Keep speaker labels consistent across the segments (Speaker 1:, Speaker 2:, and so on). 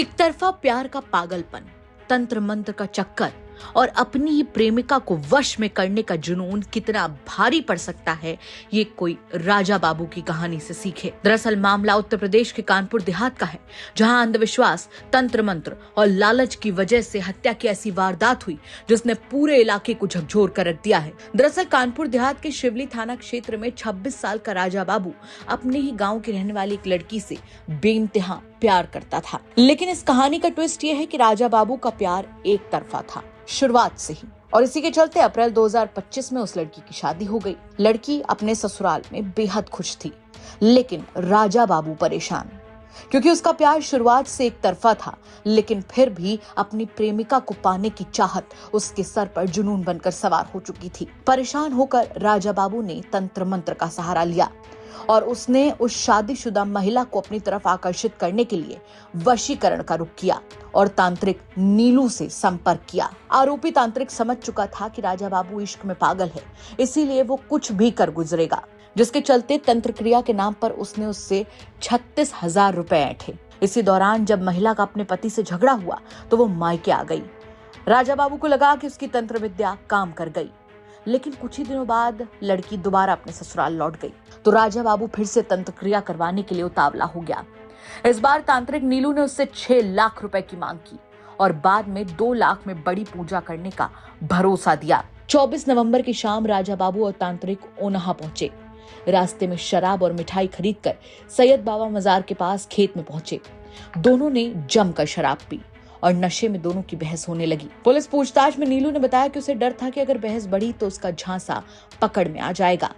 Speaker 1: एक तरफा प्यार का पागलपन, तंत्र मंत्र का चक्कर और अपनी ही प्रेमिका को वश में करने का जुनून कितना भारी पड़ सकता है, ये कोई राजा बाबू की कहानी से सीखे। दरअसल मामला उत्तर प्रदेश के कानपुर देहात का है, जहां अंधविश्वास, तंत्र मंत्र और लालच की वजह से हत्या की ऐसी वारदात हुई जिसने पूरे इलाके को झकझोर कर रख दिया है। दरअसल कानपुर देहात के शिवली थाना क्षेत्र में 26 साल का राजा बाबू अपने ही गाँव की रहने वाली एक लड़की से बेइंतहा प्यार करता था। लेकिन इस कहानी का ट्विस्ट ये है कि राजा बाबू का प्यार एक तरफा था शुरुआत से ही, और इसी के चलते अप्रैल 2025 में उस लड़की की शादी हो गई। लड़की अपने ससुराल में बेहद खुश थी, लेकिन राजा बाबू परेशान, क्योंकि उसका प्यार शुरुआत से एक तरफा था, लेकिन फिर भी अपनी प्रेमिका को पाने की चाहत उसके सर पर जुनून बनकर सवार हो चुकी थी। परेशान होकर राजा बाबू ने तंत्र मंत्र का सहारा लिया और उसने उस शादीशुदा महिला को अपनी तरफ आकर्षित करने के लिए वशीकरण का रुख किया और तांत्रिक नीलू से संपर्क किया। आरोपी तांत्रिक समझ चुका था कि राजा बाबू इश्क में पागल है, इसीलिए वो कुछ भी कर गुजरेगा, जिसके चलते तंत्र क्रिया के नाम पर उसने उससे 36,000 रुपए ऐंठे। इसी दौरान जब महिला का अपने पति से झगड़ा हुआ तो वो मायके आ गई। राजा बाबू को लगा कि उसकी तंत्र विद्या काम कर गई, लेकिन कुछ ही दिनों बाद लड़की दोबारा अपने ससुराल लौट गई तो राजा बाबू फिर से तंत्र क्रिया करवाने के लिए उतावला हो गया। इस बार तांत्रिक नीलू ने उससे 6 लाख रुपए की मांग की और बाद में 2 लाख में बड़ी पूजा करने का भरोसा दिया। 24 नवंबर की शाम राजा बाबू और तांत्रिक ओनहा पहुंचे। रास्ते में शराब और मिठाई खरीदकर सैयद बाबा मजार के पास खेत में पहुंचे। दोनों ने जमकर शराब पी और नशे में दोनों की बहस होने लगी। पुलिस पूछताछ में नीलू ने बताया कि उसे डर था कि अगर बहस बढ़ी तो उसका झांसा पकड़ में आ जाएगा।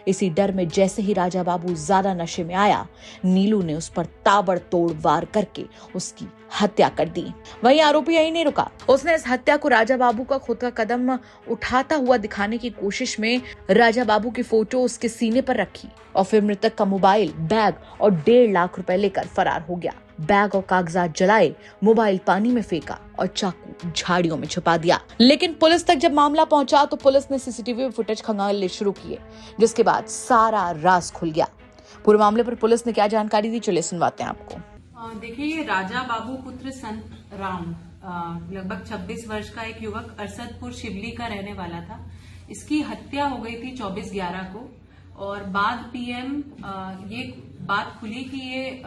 Speaker 1: इसी डर में जैसे ही राजा बाबू ज्यादा नशे में आया, नीलू ने उस पर ताबड़तोड़ वार करके उसकी हत्या कर दी। वहीं आरोपी यही नहीं रुका, उसने इस हत्या को राजा बाबू का खुद का कदम उठाता हुआ दिखाने की कोशिश में राजा बाबू की फोटो उसके सीने पर रखी और फिर मृतक का मोबाइल, बैग और 1.5 लाख रुपए लेकर फरार हो गया। बैग और कागजात जलाए, मोबाइल पानी में फेंका और चाकू झाड़ियों में छुपा दिया। लेकिन पुलिस तक जब मामला पहुंचा तो पुलिस ने सीसीटीवी फुटेज खंगालने शुरू किए, जिसके बाद सारा राज खुल गया। पूरे मामले पर पुलिस ने क्या जानकारी दी, चलिए सुनवाते हैं आपको।
Speaker 2: देखिए, राजा बाबू पुत्र संत राम लगभग 26 वर्ष का एक युवक अरसदपुर शिवली का रहने वाला था। इसकी हत्या हो गई थी 24/11 को और बाद पीएम ये बात खुली कि ये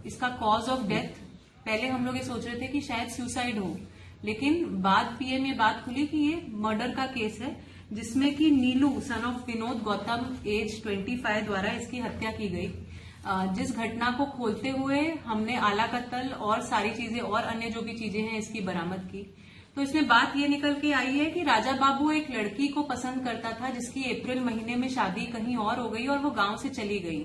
Speaker 2: इसका कॉज ऑफ डेथ, पहले हम लोग ये सोच रहे थे कि शायद सुसाइड हो, लेकिन बाद पीएम ये बात खुली कि ये मर्डर का केस है, जिसमें कि Neelu son of Vinod Gautam age 25 द्वारा इसकी हत्या की गई। जिस घटना को खोलते हुए हमने आला कत्ल और सारी चीजें और अन्य जो भी चीजें हैं इसकी बरामद की, तो इसमें बात ये निकल के आई है कि राजा बाबू एक लड़की को पसंद करता था जिसकी अप्रैल महीने में शादी कहीं और हो गई और वो गांव से चली गई।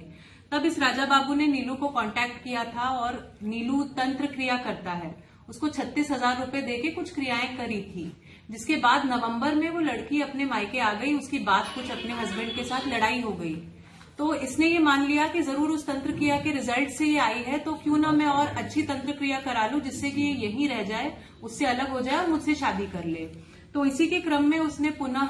Speaker 2: तब इस राजा बाबू ने नीलू को कांटेक्ट किया था और नीलू तंत्र क्रिया करता है, उसको 36,000 रुपए देके कुछ क्रियाएं करी थी, जिसके बाद नवंबर में वो लड़की अपने मायके आ गई। उसकी बात कुछ अपने हस्बैंड के साथ लड़ाई हो गई, तो इसने ये मान लिया कि जरूर उस तंत्र क्रिया के रिजल्ट से ये आई है, तो क्यों ना मैं और अच्छी तंत्र क्रिया करा लूं जिससे कि ये यहीं रह जाए, उससे अलग हो जाए और मुझसे शादी कर ले। तो इसी के क्रम में उसने पुनः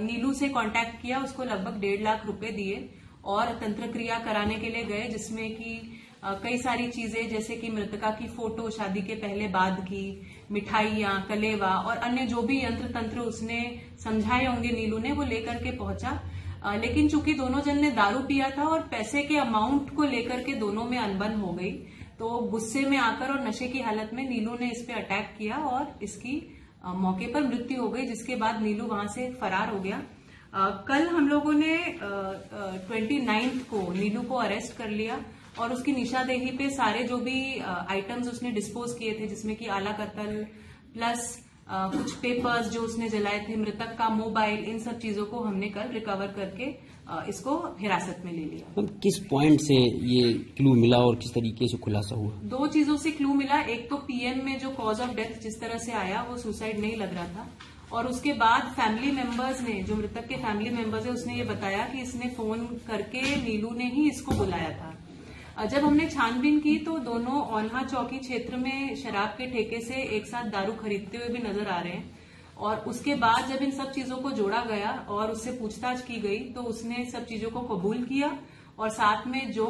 Speaker 2: नीलू से कांटेक्ट किया, उसको लगभग 1.5 लाख रुपए दिए और तंत्र क्रिया कराने के लिए गए, जिसमें कि कई सारी चीजें जैसे कि मृतका की फोटो शादी के पहले बाद की, मिठाइयां, कलेवा और अन्य जो भी यंत्र तंत्र उसने समझाए होंगे नीलू ने, वो लेकर के पहुंचा। लेकिन चूंकि दोनों जन ने दारू पिया था और पैसे के अमाउंट को लेकर के दोनों में अनबन हो गई, तो गुस्से में आकर और नशे की हालत में नीलू ने इस पे अटैक किया और इसकी मौके पर मृत्यु हो गई, जिसके बाद नीलू वहां से फरार हो गया। कल हम लोगों ने 29 को नीलू को अरेस्ट कर लिया और उसकी निशादेही पे सारे जो भी आइटम्स उसने डिस्पोज किए थे, जिसमें कि आला कत्ल प्लस कुछ पेपर्स जो उसने जलाए थे, मृतक का मोबाइल, इन सब चीजों को हमने कल रिकवर करके इसको हिरासत में ले लिया।
Speaker 3: किस पॉइंट से ये क्लू मिला और किस तरीके से खुलासा हुआ?
Speaker 2: 2 चीजों से क्लू मिला। एक तो पीएम में जो कॉज ऑफ डेथ जिस तरह से आया वो सुसाइड नहीं लग रहा था, और उसके बाद फैमिली मेंबर्स ने, जो मृतक के फैमिली मेंबर्स है, उसने ये बताया कि इसने फोन करके नीलू ने ही इसको बुलाया था। जब हमने छानबीन की तो दोनों ओन्हा चौकी क्षेत्र में शराब के ठेके से एक साथ दारू खरीदते हुए भी नजर आ रहे हैं, और उसके बाद जब इन सब चीजों को जोड़ा गया और उससे पूछताछ की गई तो उसने सब चीजों को कबूल किया और साथ में जो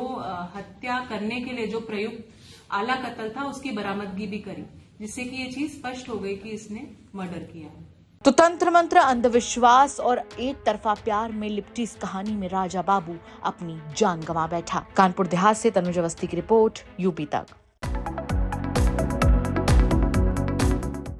Speaker 2: हत्या करने के लिए जो प्रयुक्त आला कत्ल था उसकी बरामदगी भी करी, जिससे कि ये चीज स्पष्ट हो गई कि इसने मर्डर किया है।
Speaker 1: तो तंत्र मंत्र, अंधविश्वास और एक तरफा प्यार में लिपटी इस कहानी में राजा बाबू अपनी जान गंवा बैठा। कानपुर देहात से तनुज अवस्थी की रिपोर्ट, यूपी तक।